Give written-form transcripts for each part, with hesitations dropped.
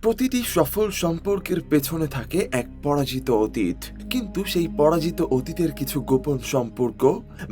প্রতিটি সফল সম্পর্কের পেছনে থাকে এক পরাজিত অতীত, কিন্তু সেই পরাজিত অতীতের কিছু গোপন সম্পর্ক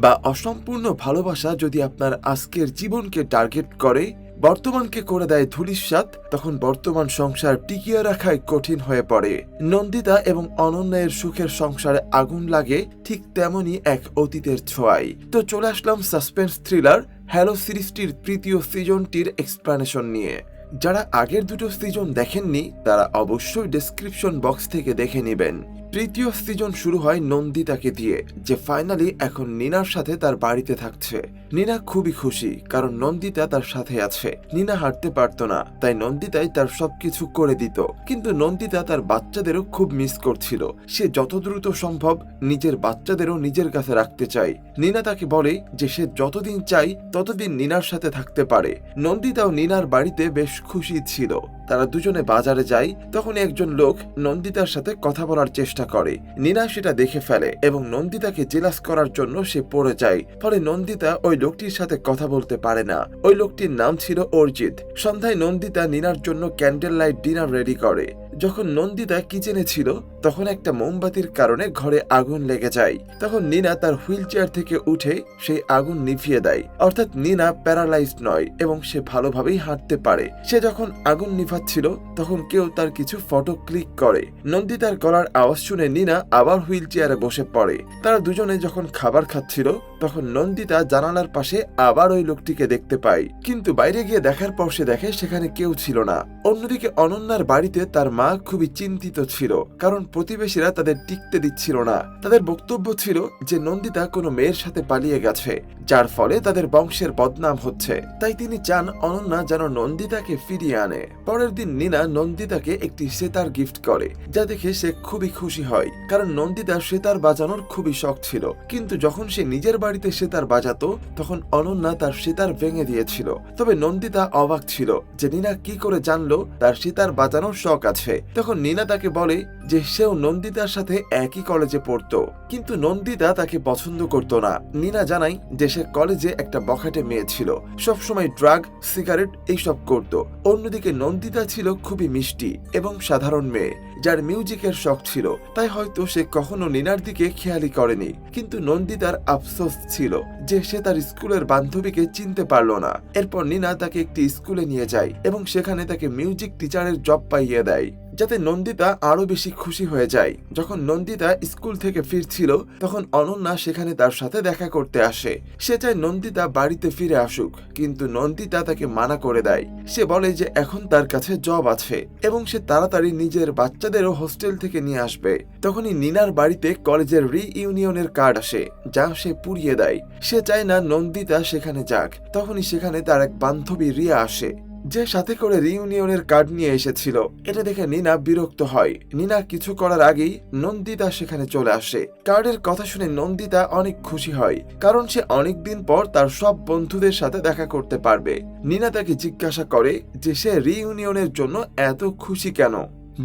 বা অসম্পূর্ণ ভালোবাসা যদি আপনার আজকের জীবনকে টার্গেট করে, বর্তমানকে করে দেয় ধূলিসাৎ, তখন বর্তমান সংসার টিকিয়ে রাখাই কঠিন হয়ে পড়ে। নন্দিতা এবং অনন্যার সুখের সংসারে আগুন লাগে ঠিক তেমনই এক অতীতের ছোঁয়ায়। তো চলে আসলাম সাসপেন্স থ্রিলার হ্যালো সিরিজটির তৃতীয় সিজনটির এক্সপ্লানেশন নিয়ে। যারা আগের দুটো সিজন দেখেননি তারা অবশ্যই ডেসক্রিপশন বক্স থেকে দেখে নেবেন। তৃতীয় সিজন শুরু হয় নন্দিতাকে দিয়ে, যে ফাইনালি এখন নিনার সাথে তার বাড়িতে থাকছে। নিনা খুবই খুশি, কারণ নন্দিতা তার সাথে আছে। নিনা হাঁটতে পারতো না, তাই নন্দিতাই তার সবকিছু করে দিত। কিন্তু নন্দিতা তার বাচ্চাদেরও খুব মিস করছিল। সে যত দ্রুত সম্ভব নিজের বাচ্চাদেরও নিজের কাছে রাখতে চায়। নিনা তাকে বলে যে সে যতদিন চাই ততদিন নিনার সাথে থাকতে পারে। নন্দিতাও নিনার বাড়িতে বেশ খুশি ছিল। তারা দুজনে বাজারে যায়, তখন একজন লোক নন্দিতার সাথে কথা বলার চেষ্টা করে। নিনা সেটা দেখে ফেলে এবং নন্দিতাকে জেলাস করার জন্য সে পড়ে যায়। ফলে নন্দিতা ওই লোকটির সাথে কথা বলতে পারে না। ওই লোকটির নাম ছিল অর্জিত। সন্ধ্যায় নন্দিতা নিনার জন্য ক্যান্ডেল লাইট ডিনার রেডি করে। যখন নন্দিতা কিচেনে ছিল তখন একটা মোমবাতির কারণে ঘরে আগুন লেগে যায়। তখন নিনা তার হুইল চেয়ার থেকে উঠে সেই আগুন নিভিয়ে দেয়। অর্থাৎ নিনা প্যারালাইজড নয় এবং সে ভালোভাবেই হাঁটতে পারে। সে যখন আগুন নিভাচ্ছিল তখন কেউ তার কিছু ফটো ক্লিক করে। নন্দিতার গলার আওয়াজ শুনে নিনা আবার হুইল চেয়ারে বসে পড়ে। তারা দুজনে যখন খাবার খাচ্ছিল তখন নন্দিতা জানালার পাশে আবার ওই লোকটিকে দেখতে পায়, কিন্তু বাইরে গিয়ে দেখার পর সে দেখে সেখানে কেউ ছিল না। অন্যদিকে অনন্যার বাড়িতে তার মা খুবই চিন্তিত ছিল, কারণ প্রতিবেশীরা তাদের টিকতে দিচ্ছিল না। তাদের বক্তব্য ছিল যে নন্দিতা কোনো মেয়ের সাথে পালিয়ে গেছে, যার ফলে তাদের বংশের বদনাম হচ্ছে। তাই তিনি চান অনন্যা যেন নন্দিতাকে ফিরিয়ে আনে। পরের দিন নিনা নন্দিতাকে একটি সেতার গিফট করে, যা দেখে সে খুবই খুশি হয়, কারণ নন্দিতা সেতার বাজানোর খুবই শখ ছিল। কিন্তু যখন সে নিজের বাড়িতে সেতার বাজাতো তখন অনন্যা তার সেতার ভেঙে দিয়েছিল। তবে নন্দিতা অবাক ছিল যে নিনা কি করে জানলো তার সেতার বাজানোর শখ আছে। তখন নিনা তাকে বলে যে সেও নন্দিতার সাথে একই কলেজে পড়তো, কিন্তু নন্দিতা তাকে পছন্দ করতো না। নিনা জানায় যে সে কলেজে একটা বখাটে মেয়ে ছিল, সবসময় ড্রাগ, সিগারেট এইসব করত। অন্যদিকে নন্দিতা ছিল খুবই মিষ্টি এবং সাধারণ মেয়ে, যার মিউজিকের শখ ছিল। তাই হয়তো সে কখনো নিনার দিকে খেয়ালই করেনি। কিন্তু নন্দিতার আফসোস ছিল যে সে তার স্কুলের বান্ধবীকে চিনতে পারলো না। এরপর নিনা তাকে একটি স্কুলে নিয়ে যায় এবং সেখানে তাকে মিউজিক টিচারের জব পাইয়ে দেয়, যাতে নন্দিতা আরো বেশি খুশি হয়ে যায়। যখন নন্দিতা স্কুল থেকে ফিরছিল তখন অনন্যা সেখানে তার সাথে দেখা করতে আসে। সে চায় নন্দিতা বাড়িতে ফিরে আসুক, কিন্তু নন্দিতা তাকে মানা করে দেয়। সে বলে যে এখন তার কাছে জব আছে এবং সে তাড়াতাড়ি নিজের বাচ্চাদেরও হোস্টেল থেকে নিয়ে আসবে। তখনই নিনার বাড়িতে কলেজের রিইউনিয়নের কার্ড আসে, যা সে পুড়িয়ে দেয়। সে চায় না নন্দিতা সেখানে যাক। তখনই সেখানে তার এক বান্ধবী রিয়া আসে, যে সাথে করে রিইউনিয়নের কার্ড নিয়ে এসেছিল। এটা দেখে নিনা বিরক্ত হয়। নিনা কিছু করার আগেই নন্দিতা সেখানে চলে আসে। কার্ডের কথা শুনে নন্দিতা অনেক খুশি হয়, কারণ সে অনেকদিন পর তার সব বন্ধুদের সাথে দেখা করতে পারবে। নিনা তাকে জিজ্ঞাসা করে যে সে রিইউনিয়নের জন্য এত খুশি কেন,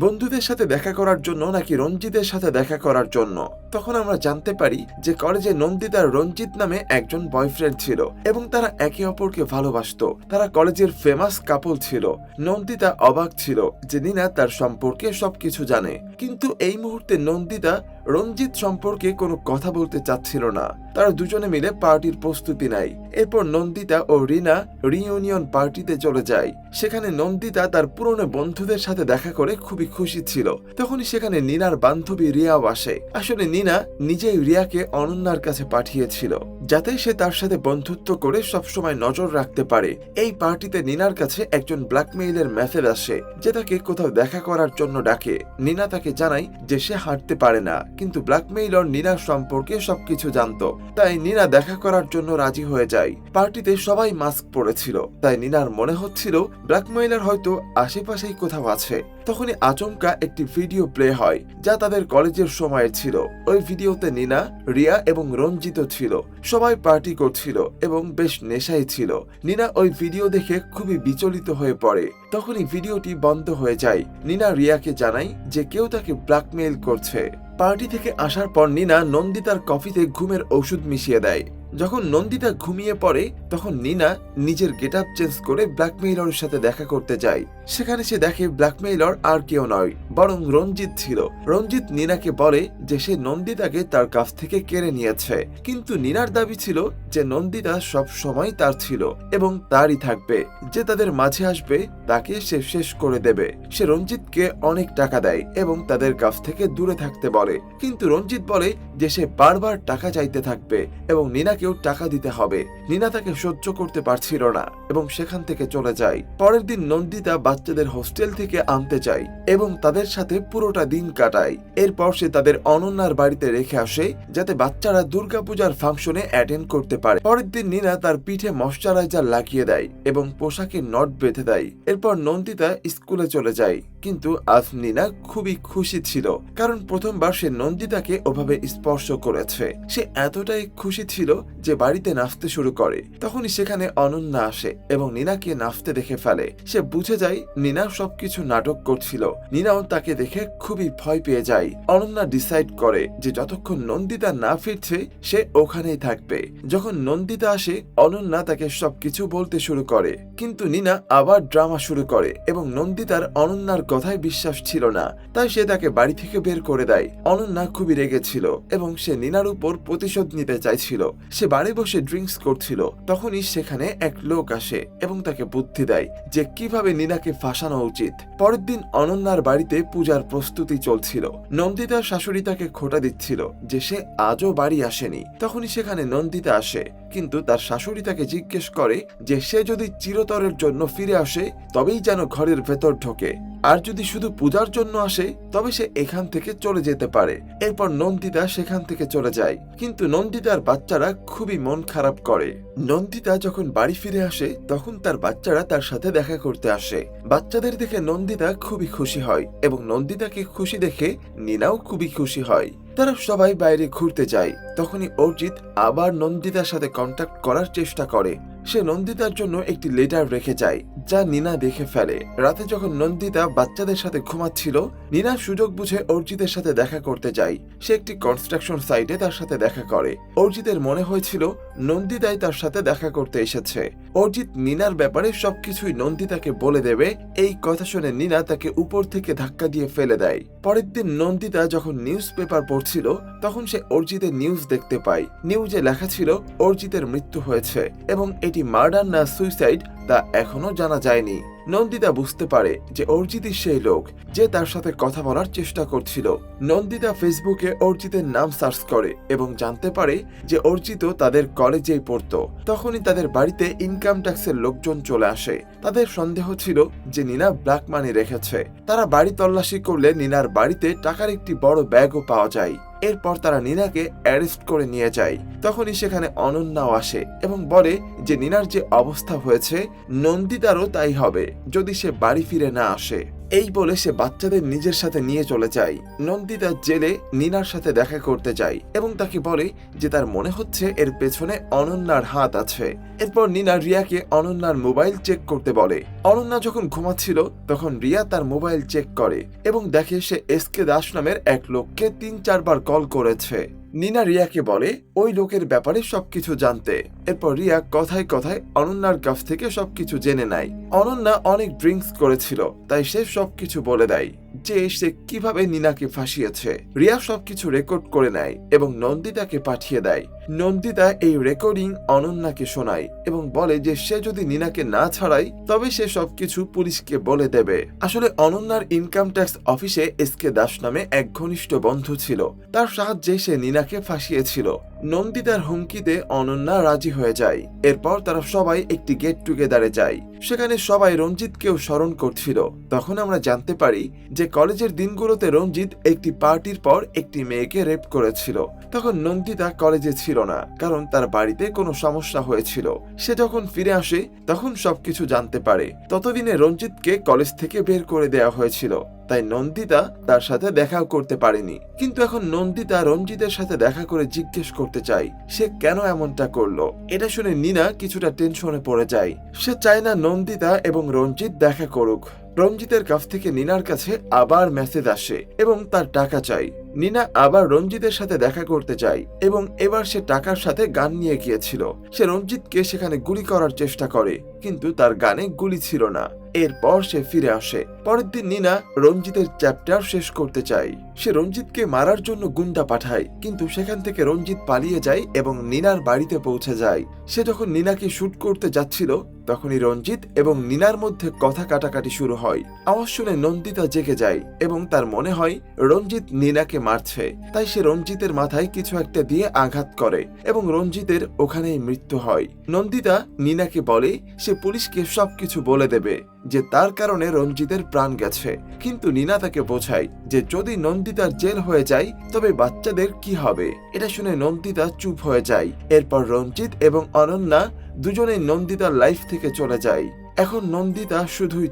বন্ধুদের সাথে দেখা করার জন্য নাকি রঞ্জিতের সাথে দেখা করার জন্য। তখন আমরা জানতে পারি যে কলেজে নন্দিতার রঞ্জিত নামে একজন বয়ফ্রেন্ড ছিল এবং তারা একে অপরকে ভালোবাসতো। তারা কলেজের ফেমাস কাপল ছিল। নন্দিতা অবাক ছিল যে নিনা তার সম্পর্কে সবকিছু জানে, কিন্তু এই মুহূর্তে নন্দিতা রঞ্জিত সম্পর্কে কোনো কথা বলতে চাচ্ছিল না। তারা দুজনে মিলে পার্টির প্রস্তুতি নেয়। এরপর নন্দিতা ও রিনা রিইউনিয়ন পার্টিতে চলে যায়। সেখানে নন্দিতা তার পুরনো বন্ধুদের সাথে দেখা করে খুবই খুশি ছিল। তখনই সেখানে নিনার বান্ধবী রিয়াও আসে। আসলে নিনা নিজেই রিয়াকে অনন্যার কাছে পাঠিয়েছিল, যাতে সে তার সাথে বন্ধুত্ব করে সবসময় নজর রাখতে পারে। এই পার্টিতে নিনার কাছে একজন ব্ল্যাকমেইলের মেসেজ আসে, যে তাকে কোথাও দেখা করার জন্য ডাকে। নিনা তাকে জানায় যে সে হাঁটতে পারে না, কিন্তু ব্ল্যাকমেইলর নিনার সম্পর্কে সবকিছু জানতো। তাই নিনা দেখা করার জন্য রাজি হয়ে যায়। পার্টিতে সবাই মাস্ক পরেছিল, তাই নিনার মনে হচ্ছিল ব্ল্যাকমেইলার হয়তো আশেপাশেই কোথাও আছে। তখনই আচমকা একটি ভিডিও প্লে হয়, যা তাদের কলেজের সময়ের ছিল। ওই ভিডিওতে নিনা, রিয়া এবং রঞ্জিত ছিল। সবাই পার্টি করছিল এবং বেশ নেশায় ছিল। নিনা ওই ভিডিও দেখে খুবই বিচলিত হয়ে পড়ে। তখনই ভিডিওটি বন্ধ হয়ে যায়। নিনা রিয়াকে জানায় যে কেউ তাকে ব্ল্যাকমেইল করছে। পার্টি থেকে আসার পর নিনা নন্দিতার কফিতে ঘুমের ওষুধ মিশিয়ে দেয়। যখন নন্দিতা ঘুমিয়ে পড়ে তখন নিনা নিজের গেটআপ চেঞ্জ করে ব্ল্যাকমেইলরের সাথে দেখা করতে যায়। সেখানে সে দেখে ব্ল্যাকমেইলর আর কেউ নয়, বরং রঞ্জিত ছিল। রঞ্জিত নীনাকে বলে যে সে নন্দিতাকে তার কাছ থেকে কেড়ে নিয়েছে, কিন্তু নীনার দাবি ছিল যে নন্দিতা সব সময় তার ছিল এবং তারই থাকবে, যে তাদের মাঝে আসবে তাকে সে শেষ করে দেবে। সে রঞ্জিতকে অনেক টাকা দেয় এবং তাদের কাছ থেকে দূরে থাকতে বলে, কিন্তু রঞ্জিত বলে যে সে বারবার টাকা চাইতে থাকবে এবং নীনাকেও টাকা দিতে হবে। নীনা তাকে সহ্য করতে পারছিল না এবং সেখান থেকে চলে যায়। পরের দিন নন্দিতা বাচ্চাদের হোস্টেল থেকে আনতে চায় এবং তাদের সাথে পুরোটা দিন কাটায়। এরপর সে তাদের অনন্যার বাড়িতে রেখে আসে যাতে বাচ্চারা দুর্গাপূজার ফাংশনে অ্যাটেন্ড করতে পারে। পরের দিন নীনা তার পিঠে ময়শ্চারাইজার লাগিয়ে দেয় এবং পোশাকে নট বেঁধে দেয়। এরপর নন্দিতা স্কুলে চলে যায়, কিন্তু আজ নীনা খুবই খুশি ছিল, কারণ প্রথমবার সে নন্দিতাকে ওভাবে স্পর্শ করেছে। সে এতটাই খুশি ছিল যে বাড়িতে নাচতে শুরু করে। তখনই সেখানে অনন্যা আসে এবং নীনাকে নাচতে দেখে ফেলে। সে বুঝে যায় নীনা সবকিছু নাটক করছিল। নীনাও তাকে দেখে খুবই ভয় পেয়ে যায়। অনন্যা ডিসাইড করে যে যতক্ষণ নন্দিতা না ফিরছে সে ওখানেই থাকবে। যখন নন্দিতা আসে অনন্যা তাকে সবকিছু বলতে শুরু করে, কিন্তু নীনা আবার ড্রামা শুরু করে এবং নন্দিতার অনন্যার কথায় বিশ্বাস ছিল না, তাই সে তাকে বাড়ি থেকে বের করে দেয়। অনন্যা খুবই রেগেছিল এবং সে নীনার উপর প্রতিশোধ নিতে চাইছিল। সে বাড়ি বসে ড্রিঙ্কস করছিল, তখনই সেখানে এক লোক আসে এবং তাকে বুদ্ধি দেয় যে কিভাবে নীনাকে ফাঁসানো উচিত। পরের দিন অনন্যার বাড়িতে পূজার প্রস্তুতি চলছিল। নন্দিতার শাশুড়ি তাকে খোঁটা দিচ্ছিল যে সে আজও বাড়ি আসেনি। তখনই সেখানে নন্দিতা আসে, কিন্তু তার শাশুড়ি তাকে জিজ্ঞেস করে যে সে যদি চিরতরের জন্য ফিরে আসে তবেই যেন ঘরের ভেতর ঢোকে, আর যদি শুধু পূজার জন্য আসে তবে সে এখান থেকে চলে যেতে পারে। এরপর নন্দিতা সেখান থেকে চলে যায়, কিন্তু নন্দিতার বাচ্চারা খুবই মন খারাপ করে। নন্দিতা যখন বাড়ি ফিরে আসে তখন তার বাচ্চারা তার সাথে দেখা করতে আসে। বাচ্চাদের দেখে নন্দিতা খুবই খুশি হয় এবং নন্দিতাকে খুশি দেখে নীনাও খুবই খুশি হয়। তারা সবাই বাইরে ঘুরতে যায়। তখনই অর্জিত আবার নন্দিতার সাথে কন্ট্যাক্ট করার চেষ্টা করে। সে নন্দিতার জন্য একটি লেটার রেখে যায়, যা নীনা দেখে ফেলে। রাতে যখন নন্দিতা বাচ্চাদের সাথে ঘুমাচ্ছিল, নীনা সুযোগ বুঝে অর্জিতের সাথে দেখা করতে যায়। সে একটি কনস্ট্রাকশন সাইটে তার সাথে দেখা করে। অর্জিতের মনে হয়েছিল নন্দিতাই তার সাথে দেখা করতে এসেছে। অর্জিত নীনার ব্যাপারে সবকিছুই নন্দিতাকে বলে দেবে। এই কথা শুনে নীনা তাকে উপর থেকে ধাক্কা দিয়ে ফেলে দেয়। পরের দিন নন্দিতা যখন নিউজ পেপার পড়ছিল তখন সে অর্জিতের নিউজ দেখতে পায়। নিউজে লেখা ছিল অর্জিতের মৃত্যু হয়েছে এবং এটি মার্ডার না সুইসাইড তা এখনো জানা যায়নি। নন্দিতা বুঝতে পারে যে অর্জিতই সেই লোক যে তার সাথে কথা বলার চেষ্টা করছিল। নন্দিতা ফেসবুকে অর্জিতের নাম সার্চ করে এবং জানতে পারে যে অর্জিত তাদের কলেজেই পড়তো। তখনই তাদের বাড়িতে ইনকাম ট্যাক্সের লোকজন চলে আসে। তাদের সন্দেহ ছিল যে নীনা ব্ল্যাক মানি রেখেছে। তারা বাড়ি তল্লাশি করলে নীনার বাড়িতে টাকার একটি বড় ব্যাগও পাওয়া যায়। এরপর তারা নীনাকে অ্যারেস্ট করে নিয়ে যায়। তখনই সেখানে অনন্যাও আসে এবং বলে যে নীনার যে অবস্থা হয়েছে নন্দিতারও তাই হবে যদি সে বাড়ি ফিরে না আসে। এই বলে সে বাচ্চাদের নিজের সাথে নিয়ে চলে যায়। নন্দিতা জেলে নীনার সাথে দেখা করতে যায় এবং তাকে বলে যে তার মনে হচ্ছে এর পেছনে অনন্যার হাত আছে। এরপর নীনা রিয়াকে অনন্যার মোবাইল চেক করতে বলে। অনন্যা যখন ঘুমাচ্ছিল তখন রিয়া তার মোবাইল চেক করে এবং দেখে সে এসকে দাস নামের এক লোককে ৩-৪ বার কল করেছে। নীনা রিয়াকে বলে ওই লোকের ব্যাপারে সবকিছু জানতে। এরপর রিয়া কথায় কথায় অনন্যার কাছ থেকে সবকিছু জেনে নেয়। অনন্যা অনেক ড্রিঙ্কস করেছিল, তাই সে সবকিছু বলে দেয় যে সে কিভাবে নীনাকে ফাঁসিয়েছে। রিয়া সবকিছু রেকর্ড করে নেয় এবং নন্দিতাকে পাঠিয়ে দেয়। নন্দিতা এই রেকর্ডিং অনন্যাকে শোনায় এবং বলে যে সে যদি নীনাকে না ছাড়ায় তবে সে সবকিছু পুলিশকে বলে দেবে। আসলে অনন্যার ইনকাম ট্যাক্স অফিসে এসকে দাস নামে এক ঘনিষ্ঠ বন্ধু ছিল, তার সাহায্যে সে নীনাকে ফাঁসিয়েছিল। নন্দিতার হুমকিতে অনন্যা রাজি হয়ে যায়। এরপর তারা সবাই একটি গেট টুগেদারে যায়। সেখানে সবাই রঞ্জিতকেও স্মরণ করছিল। তখন আমরা জানতে পারি যে কলেজের দিনগুলোতে রঞ্জিত একটি পার্টির পর একটি মেয়েকে রেপ করেছিল। তখন নন্দিতা কলেজে ছিল না, কারণ তার বাড়িতে কোনো সমস্যা হয়েছিল। সে যখন ফিরে আসে তখন সবকিছু জানতে পারে। ততদিনে রঞ্জিতকে কলেজ থেকে বের করে দেওয়া হয়েছিল, তাই নন্দিতা তার সাথে দেখাও করতে পারেনি। কিন্তু এখন নন্দিতা রঞ্জিতের সাথে দেখা করে জিজ্ঞেস করতে চায় সে কেন এমনটা করলো। এটা শুনে নীনা কিছুটা টেনশনে পড়ে যায়। সে চায় না নন্দিতা এবং রঞ্জিত দেখা করুক। রঞ্জিতের কাছ থেকে নীনার কাছে আবার মেসেজ আসে এবং তার টাকা চাই। নীনা আবার রঞ্জিতের সাথে দেখা করতে চায় এবং এবার সে টাকার সাথে গান নিয়ে গিয়েছিল। সে রঞ্জিতকে সেখানে গুলি করার চেষ্টা করে, কিন্তু তার গানে গুলি ছিল না। এরপর সে ফিরে আসে। পরের দিন নিনা রঞ্জিতের চ্যাপ্টার শেষ করতে চায়। সে রঞ্জিতকে মারার জন্য গুন্ডা পাঠায়, কিন্তু সেখান থেকে রঞ্জিত পালিয়ে যায় এবং নিনার বাড়িতে পৌঁছে যায়। সে যখন নিনাকে শুট করতে যাচ্ছিল তখনই রঞ্জিত এবং নিনার মধ্যে কথা কাটাকাটি শুরু হয়। আওয়াজ শুনে নন্দিতা জেগে যায় এবং তার মনে হয় রঞ্জিত নিনাকে মারছে। তাই সে রঞ্জিতের মাথায় কিছু একটা দিয়ে আঘাত করে এবং রঞ্জিতের ওখানেই মৃত্যু হয়। নন্দিতা নিনাকে বলে সে পুলিশকে সবকিছু বলে দেবে যে তার কারণে রঞ্জিতের প্রাণ গেছে, কিন্তু নিনা তাকে বোঝায় যে যদি নন্দিতার জেল হয়ে যায় তবে বাচ্চাদের কি হবে। এটা শুনে নন্দিতা চুপ হয়ে যায়। এরপর রঞ্জিত এবং অনন্যা দুজনেই নন্দিতার লাইফ থেকে চলে যায়। এখন নন্দিতা শুধুই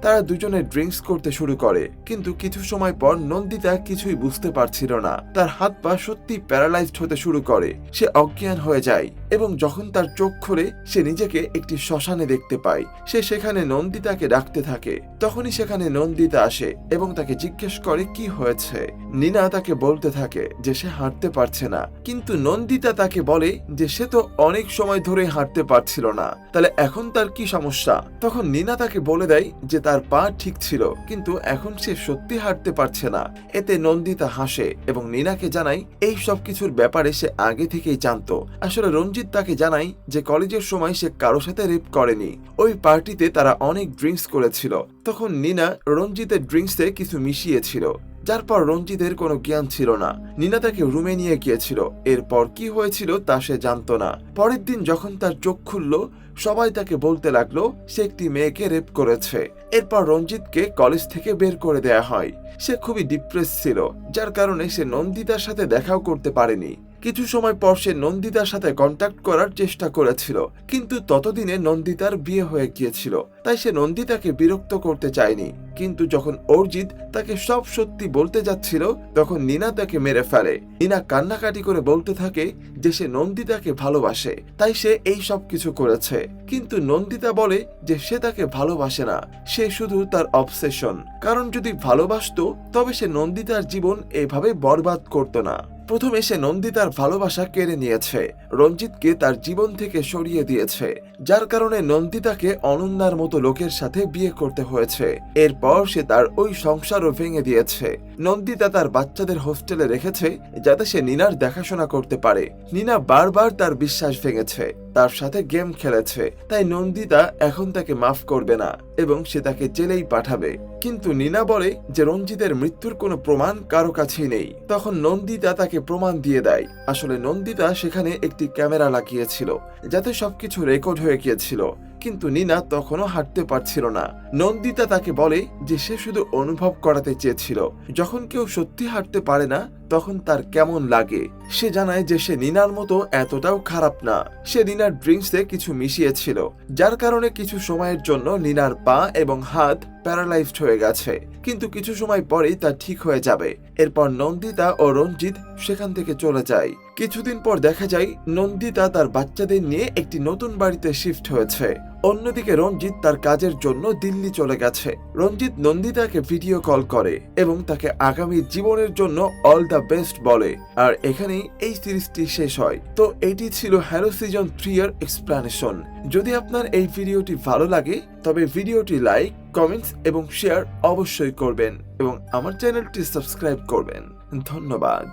তারা দুজনে ড্রিঙ্কস করতে শুরু করে, কিন্তু কিছু সময় পর নন্দিতা কিছুই বুঝতে পারছিল না। তার হাত পা সত্যি প্যারালাইজড হতে শুরু করে। সে অজ্ঞান হয়ে যায় এবং যখন তার চোখ খুলে সে নিজেকে একটি শ্মশানে দেখতে পায়। সে সেখানে নন্দিতাকে ডাকতে থাকে। তখনই সেখানে নন্দিতা আসে এবং তাকে জিজ্ঞেস করে কি হয়েছে। নিনা তাকে বলতে থাকে যে সে হাঁটতে পারছে না, কিন্তু নন্দিতা তাকে বলে যে সে তো অনেক সময় ধরে হাঁটতে পারছিল না, তাহলে এখন তার কি সমস্যা। তখন নিনা তাকে বলে দেয় যে তার পা ঠিক ছিল, কিন্তু এখন সে সত্যি হাঁটতে পারছে না। এতে নন্দিতা হাসে এবং নিনাকে জানায় এই সব কিছুর ব্যাপারে সে আগে থেকেই জানতো। আসলে রঞ্জিত তাকে জানায় যে কলেজের সময় সে কারো সাথে রেপ করেনি। ওই পার্টিতে তারা অনেক ড্রিঙ্কস করেছিল। তখন নিনা রঞ্জিতের ড্রিঙ্কসে কিছু মিশিয়েছিল, যার পর রঞ্জিতের কোনো জ্ঞান ছিল না। নিনা তাকে রুমে নিয়ে গিয়েছিল। এরপর কি হয়েছিল তা সে জানতো না। পরের দিন যখন তার চোখ খুলল সবাই তাকে বলতে লাগলো সে একটি মেয়েকে রেপ করেছে। এরপর রঞ্জিতকে কলেজ থেকে বের করে দেয়া হয়। সে খুবই ডিপ্রেস ছিল, যার কারণে সে নন্দিতার সাথে দেখাও করতে পারেনি। কিছু সময় পর সে নন্দিতার সাথে কন্ট্যাক্ট করার চেষ্টা করেছিল, কিন্তু ততদিনে নন্দিতার বিয়ে হয়ে গিয়েছিল। তাই সে নন্দিতাকে বিরক্ত করতে চায়নি। কিন্তু যখন অর্জিত তাকে সব সত্যি বলতে যাচ্ছিল তখন নিনা তাকে মেরে ফেলে। নিনা কান্নাকাটি করে বলতে থাকে যে সে নন্দিতাকে ভালোবাসে, তাই সে এই সব কিছু করেছে। কিন্তু নন্দিতা বলে যে সে তাকে ভালোবাসে না, সে শুধু তার অবসেশন। কারণ যদি ভালোবাসতো তবে সে নন্দিতার জীবন এভাবে বরবাদ করতো না। প্রথমে সে নন্দিতার ভালোবাসা কেড়ে নিয়েছে, রঞ্জিতকে তার জীবন থেকে সরিয়ে দিয়েছে, যার কারণে নন্দিতাকে অনন্যার মতো লোকের সাথে বিয়ে করতে হয়েছে। এরপর সে তার ওই সংসারও ভেঙে দিয়েছে। নন্দিতা তার বাচ্চাদের হোস্টেলে রেখেছে যাতে সে নিনার দেখাশোনা করতে পারে। নিনা বারবার তার বিশ্বাস ভেঙেছে, তার সাথে গেম খেলেছে। তাই নন্দিতা এখন তাকে মাফ করবে না এবং সে তাকে জেলেই পাঠাবে। কিন্তু নিনা বলে যে রঞ্জিতের মৃত্যুর কোনো প্রমাণ কারো কাছেই নেই। তখন নন্দিতা তাকে প্রমাণ দিয়ে দেয়। আসলে নন্দিতা সেখানে একটি ক্যামেরা লাগিয়েছিল যাতে সবকিছু রেকর্ড হয়ে গিয়েছিল, কিন্তু নিনা তখনও হাঁটতে পারছিল না। নন্দিতা তাকে বলে যে সে শুধু অনুভব করাতে চেয়েছিল যখন কেউ সত্যি হাঁটতে পারে না তখন তার কেমন লাগে। সে জানায় যে সে নিনার মতো এতটাও খারাপ না। সে নিনার ড্রিঙ্কসে কিছু মিশিয়েছিল, যার কারণে কিছু সময়ের জন্য নিনার পা এবং হাত প্যারালাইজড হয়ে গেছে, কিন্তু কিছু সময় পরেই তা ঠিক হয়ে যাবে। এরপর নন্দিতা ও রঞ্জিত সেখান থেকে চলে যায়। কিছুদিন পর দেখা যায় নন্দিতা তার বাচ্চাদের নিয়ে একটি নতুন বাড়িতে শিফট হয়েছে। অন্যদিকে রঞ্জিত তার কাজের জন্য দিল্লি চলে গেছে। রঞ্জিত নন্দিতাকে ভিডিও কল করে এবং তাকে আগামী জীবনের জন্য অল দ্য বেস্ট বলে। আর এখানেই এই সিরিজটি শেষ হয়। তো এটি ছিল হ্যালো সিজন 3 এর এক্সপ্লানেশন। যদি আপনার এই ভিডিওটি ভালো লাগে তবে ভিডিওটি লাইক, কমেন্টস এবং শেয়ার অবশ্যই করবেন এবং আমার চ্যানেলটি সাবস্ক্রাইব করবেন। ধন্যবাদ।